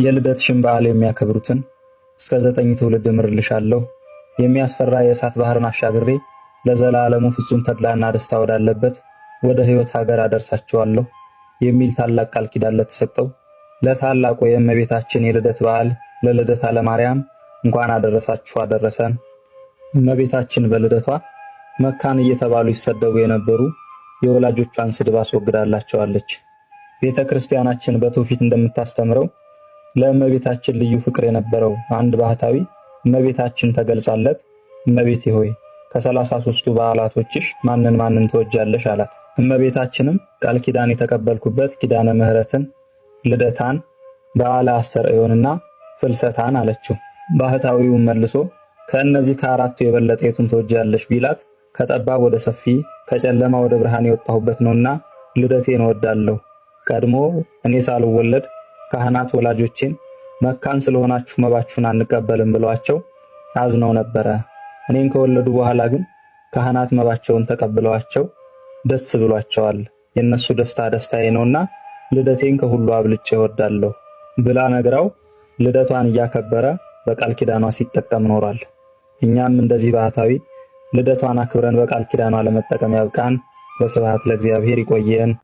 የልደትሽን በዓል የሚያከብሩትን እስከ 9 ትውልድ እምርልሻለሁ። የሚያስፈራ የእሳት ባህርን አሻግሬ ለዘላለሙ ፍጹም ተድላና ደስታ ወዳለበት ወደ ሕይወት ሀገር አደርሳቸዋለሁ የሚል ታላቅ ቃል ኪዳን ለተሰጠው ለታላቁ የእመቤታችን የልደት በዓል ለልደታ ለማርያም እንኳን አደረሳችሁ አደረሰን። እመቤታችን በልደቷ መካን እየተባሉ ይሰደቡ የነበሩ የወላጆቿን ስድብ አስወግዳላቸዋለች። ቤተ ክርስቲያናችን በትውፊት እንደምታስተምረው ለእመቤታችን ልዩ ፍቅር የነበረው አንድ ባህታዊ እመቤታችን ተገልጻለት እመቤቴ ሆይ ከ33ቱ በዓላቶችሽ ማንን ትወጃለሽ አላት። እመቤታችንም ቃል ኪዳን የተቀበልኩበት ኪዳነ ምሕረትን፣ ልደታን፣ በዓለ አስተርእዮንና ፍልሰታን አለችው። ባህታዊውም መልሶ ከእነዚህ ከአራቱ የበለጠ የቱን ትወጃለሽ ቢላት ከጠባብ ወደ ሰፊ ከጨለማ ወደ ብርሃን የወጣሁበት ነውና ልደቴን እወዳለሁ። ቀድሞ እኔ ሳልወለድ ካህናት ወላጆቼን መካን ስለሆናችሁ መባችሁን አንቀበልም ብለዋቸው አዝነው ነበረ። እኔን ከወለዱ በኋላ ግን ካህናት መባቸውን ተቀብለዋቸው ደስ ብሏቸዋል። የነሱ ደስታ ደስታዬ ነውና ልደቴን ከሁሉ አብልጬ እወዳለሁ ብላ ነግራው ልደቷን እያከበረ በቃል ኪዳኗ ሲጠቀም ኖሯል። እኛም እንደዚህ ባህታዊ ልደቷን አክብረን በቃል ኪዳኗ ለመጠቀም ያብቃን። ወስብሐት ለእግዚአብሔር። ይቆየን።